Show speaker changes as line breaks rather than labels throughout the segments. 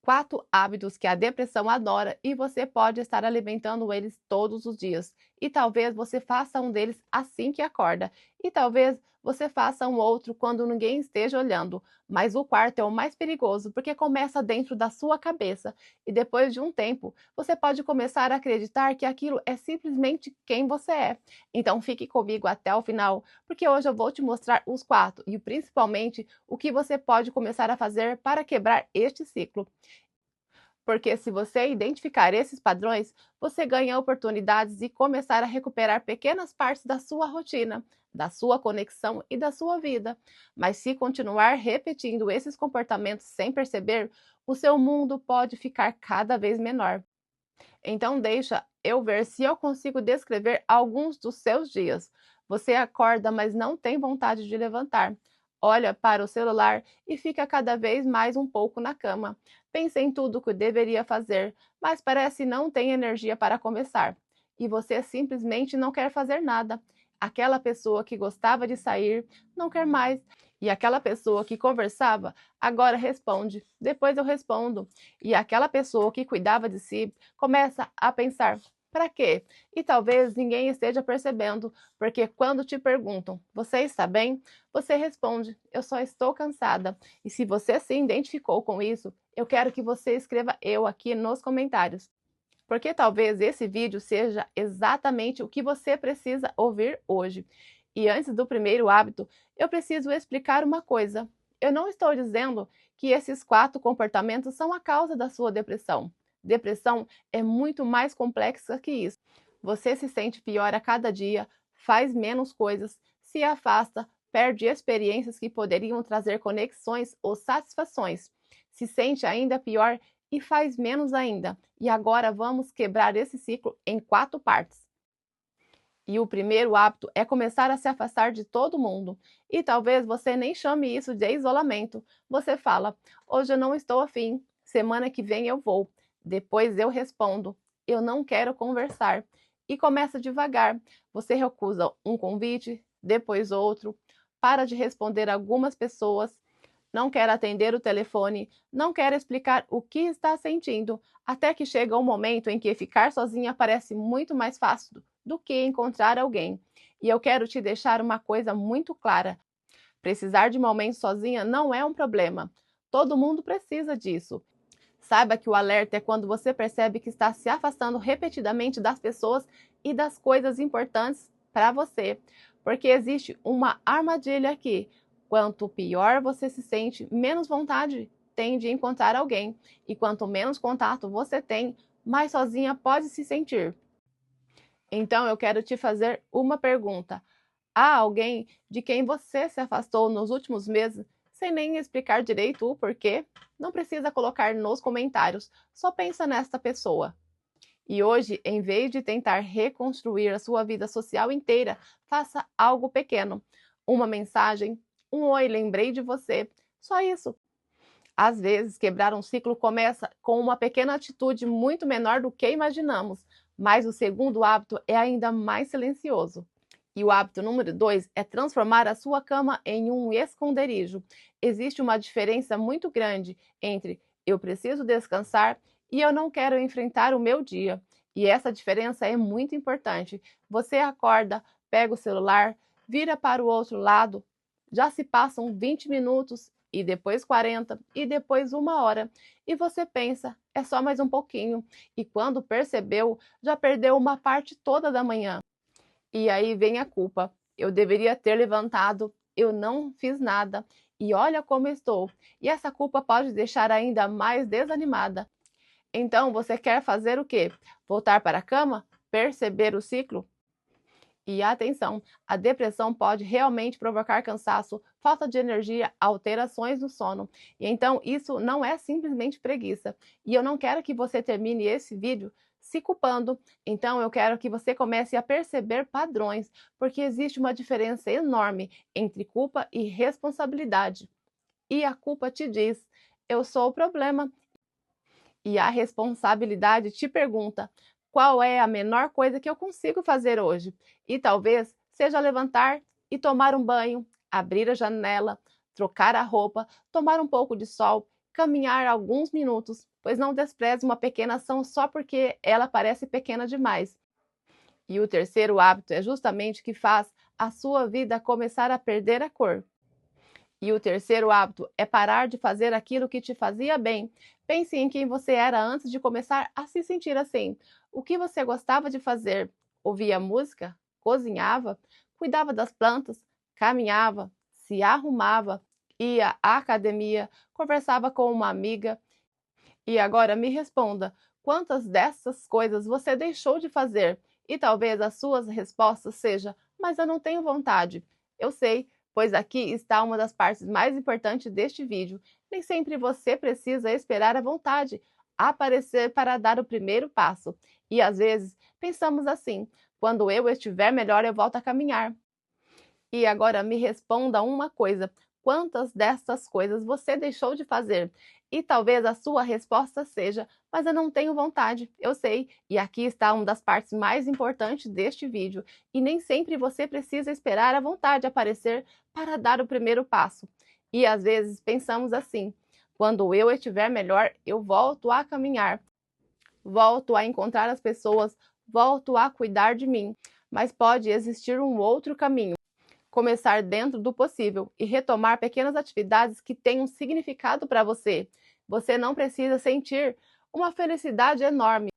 4 hábitos que a depressão adora e você pode estar alimentando eles todos os dias. E talvez você faça um deles assim que acorda. E talvez você faça um outro quando ninguém esteja olhando. Mas o quarto é o mais perigoso porque começa dentro da sua cabeça. E depois de um tempo, você pode começar a acreditar que aquilo é simplesmente quem você é. Então fique comigo até o final, porque hoje eu vou te mostrar os 4 e principalmente o que você pode começar a fazer para quebrar este ciclo. Porque se você identificar esses padrões, você ganha oportunidades de começar a recuperar pequenas partes da sua rotina, da sua conexão e da sua vida. Mas se continuar repetindo esses comportamentos sem perceber, o seu mundo pode ficar cada vez menor. Então deixa eu ver se eu consigo descrever alguns dos seus dias. Você acorda, mas não tem vontade de levantar. Olha para o celular e fica cada vez mais um pouco na cama. Pensa em tudo que deveria fazer, mas parece não ter energia para começar. E você simplesmente não quer fazer nada. Aquela pessoa que gostava de sair não quer mais. E aquela pessoa que conversava agora responde, depois eu respondo. E aquela pessoa que cuidava de si começa a pensar: para quê? E talvez ninguém esteja percebendo, porque quando te perguntam: você está bem? Você responde: eu só estou cansada. E se você se identificou com isso, eu quero que você escreva eu aqui nos comentários, porque talvez esse vídeo seja exatamente o que você precisa ouvir hoje. E antes do primeiro hábito, eu preciso explicar uma coisa. Eu não estou dizendo que esses 4 comportamentos são a causa da sua depressão. Depressão é muito mais complexa que isso. Você se sente pior a cada dia, faz menos coisas, se afasta, perde experiências que poderiam trazer conexões ou satisfações, se sente ainda pior e faz menos ainda. E agora vamos quebrar esse ciclo em 4 partes. E o primeiro hábito é começar a se afastar de todo mundo. E talvez você nem chame isso de isolamento. Você fala: hoje eu não estou afim, semana que vem eu vou. Depois eu respondo: eu não quero conversar. E começa devagar. Você recusa um convite, depois outro, para de responder algumas pessoas, não quer atender o telefone, não quer explicar o que está sentindo, até que chega um momento em que ficar sozinha parece muito mais fácil do que encontrar alguém. E eu quero te deixar uma coisa muito clara: precisar de momentos sozinha não é um problema. Todo mundo precisa disso. Saiba que o alerta é quando você percebe que está se afastando repetidamente das pessoas e das coisas importantes para você, porque existe uma armadilha aqui. Quanto pior você se sente, menos vontade tem de encontrar alguém, e quanto menos contato você tem, mais sozinha pode se sentir. Então eu quero te fazer uma pergunta: há alguém de quem você se afastou nos últimos meses sem nem explicar direito o porquê? Não precisa colocar nos comentários, só pensa nesta pessoa. E hoje, em vez de tentar reconstruir a sua vida social inteira, faça algo pequeno. Uma mensagem, um oi, lembrei de você. Só isso. Às vezes, quebrar um ciclo começa com uma pequena atitude muito menor do que imaginamos, mas o segundo hábito é ainda mais silencioso. E o hábito número 2 é transformar a sua cama em um esconderijo. Existe uma diferença muito grande entre eu preciso descansar e eu não quero enfrentar o meu dia. E essa diferença é muito importante. Você acorda, pega o celular, vira para o outro lado, já se passam 20 minutos e depois 40 e depois 1 hora. E você pensa, é só mais um pouquinho. E quando percebeu, já perdeu uma parte toda da manhã. E aí vem a culpa. Eu deveria ter levantado, eu não fiz nada. E olha como estou. E essa culpa pode deixar ainda mais desanimada. Então você quer fazer o quê? Voltar para a cama? Perceber o ciclo? E atenção, a depressão pode realmente provocar cansaço, falta de energia, alterações no sono. E então isso não é simplesmente preguiça. E eu não quero que você termine esse vídeo se culpando. Então eu quero que você comece a perceber padrões, porque existe uma diferença enorme entre culpa e responsabilidade. E a culpa te diz: eu sou o problema. E a responsabilidade te pergunta: qual é a menor coisa que eu consigo fazer hoje? E talvez seja levantar e tomar um banho, abrir a janela, trocar a roupa, tomar um pouco de sol caminhar alguns minutos, pois não despreze uma pequena ação só porque ela parece pequena demais. E o terceiro hábito é justamente o que faz a sua vida começar a perder a cor. E o terceiro hábito é parar de fazer aquilo que te fazia bem. Pense em quem você era antes de começar a se sentir assim. O que você gostava de fazer? Ouvia música? Cozinhava? Cuidava das plantas? Caminhava? Se arrumava? Ia à academia? Conversava com uma amiga? E agora me responda: quantas dessas coisas você deixou de fazer? E talvez as suas respostas seja: mas eu não tenho vontade. Eu sei, pois aqui está uma das partes mais importantes deste vídeo. Nem sempre você precisa esperar a vontade aparecer para dar o primeiro passo. E às vezes pensamos assim: quando eu estiver melhor, eu volto a caminhar. E agora me responda uma coisa: quantas dessas coisas você deixou de fazer? E talvez a sua resposta seja: mas eu não tenho vontade, eu sei. E aqui está uma das partes mais importantes deste vídeo. E nem sempre você precisa esperar a vontade aparecer para dar o primeiro passo. E às vezes pensamos assim: quando eu estiver melhor, eu volto a caminhar, volto a encontrar as pessoas, volto a cuidar de mim. Mas pode existir um outro caminho. Começar dentro do possível e retomar pequenas atividades que tenham significado para você. Você não precisa sentir uma felicidade enorme,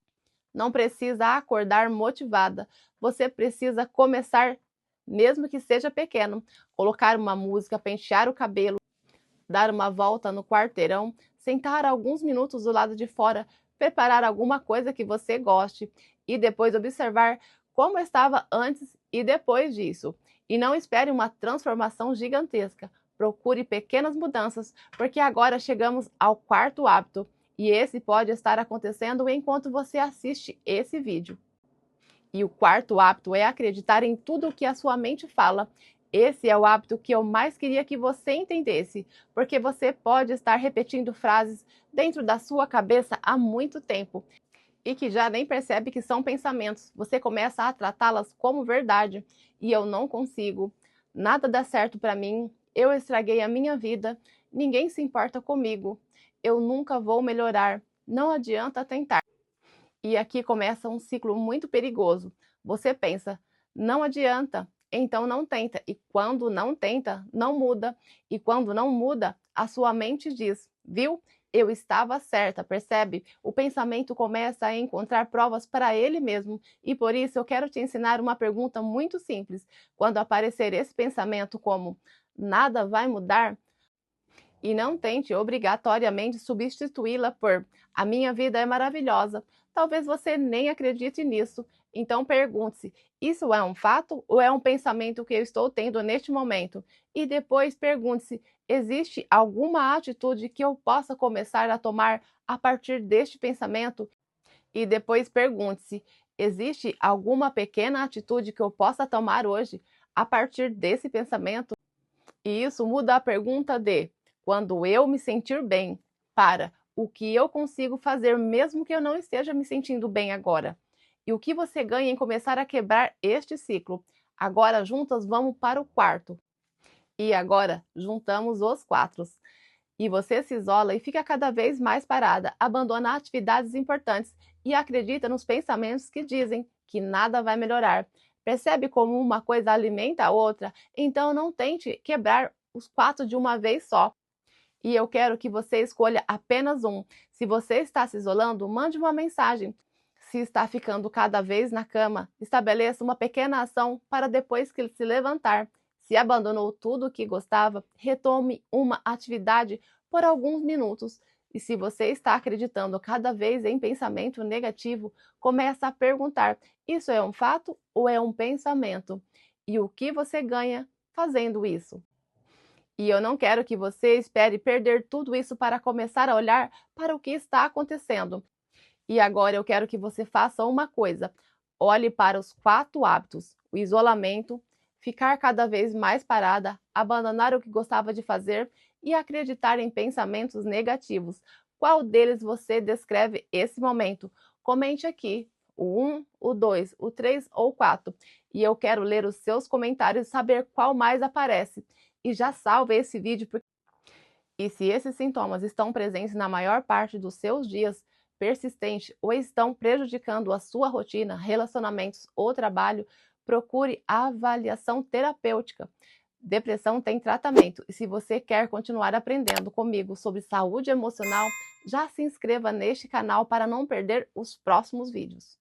não precisa acordar motivada. Você precisa começar, mesmo que seja pequeno. Colocar uma música, pentear o cabelo, dar uma volta no quarteirão, sentar alguns minutos do lado de fora, preparar alguma coisa que você goste e depois observar como estava antes e depois disso. E não espere uma transformação gigantesca. Procure pequenas mudanças, porque agora chegamos ao quarto hábito, e esse pode estar acontecendo enquanto você assiste esse vídeo. E o quarto hábito é acreditar em tudo o que a sua mente fala. Esse é o hábito que eu mais queria que você entendesse, porque você pode estar repetindo frases dentro da sua cabeça há muito tempo e que já nem percebe que são pensamentos. Você começa a tratá-las como verdade. E eu não consigo. Nada dá certo para mim. Eu estraguei a minha vida. Ninguém se importa comigo. Eu nunca vou melhorar. Não adianta tentar. E aqui começa um ciclo muito perigoso. Você pensa, não adianta, então não tenta. E quando não tenta, não muda. E quando não muda, a sua mente diz, viu? Eu estava certa, percebe? O pensamento começa a encontrar provas para ele mesmo. E por isso eu quero te ensinar uma pergunta muito simples. Quando aparecer esse pensamento como nada vai mudar, e não tente obrigatoriamente substituí-la por a minha vida é maravilhosa. Talvez você nem acredite nisso. Então pergunte-se: isso é um fato ou é um pensamento que eu estou tendo neste momento? E depois pergunte-se: existe alguma atitude que eu possa começar a tomar a partir deste pensamento? E depois pergunte-se: existe alguma pequena atitude que eu possa tomar hoje a partir desse pensamento? E isso muda a pergunta de quando eu me sentir bem para o que eu consigo fazer mesmo que eu não esteja me sentindo bem agora. E o que você ganha em começar a quebrar este ciclo. Agora juntas vamos para o quarto. E agora juntamos os quatro. E você se isola e fica cada vez mais parada, abandona atividades importantes e acredita nos pensamentos que dizem que nada vai melhorar. Percebe como uma coisa alimenta a outra? Então não tente quebrar os quatro de uma vez só. E eu quero que você escolha apenas um. Se você está se isolando, mande uma mensagem. Se está ficando cada vez na cama, estabeleça uma pequena ação para depois que se levantar. Se abandonou tudo o que gostava, retome uma atividade por alguns minutos. E se você está acreditando cada vez em pensamento negativo, começa a perguntar: isso é um fato ou é um pensamento? E o que você ganha fazendo isso? E eu não quero que você espere perder tudo isso para começar a olhar para o que está acontecendo. E agora eu quero que você faça uma coisa. Olhe para os quatro hábitos: o isolamento, ficar cada vez mais parada, abandonar o que gostava de fazer e acreditar em pensamentos negativos. Qual deles você descreve esse momento? Comente aqui o 1, o 2, o 3 ou o 4. E eu quero ler os seus comentários e saber qual mais aparece. E já salve esse vídeo E se esses sintomas estão presentes na maior parte dos seus dias, persistente ou estão prejudicando a sua rotina, relacionamentos ou trabalho, procure avaliação terapêutica. Depressão tem tratamento e se você quer continuar aprendendo comigo sobre saúde emocional, já se inscreva neste canal para não perder os próximos vídeos.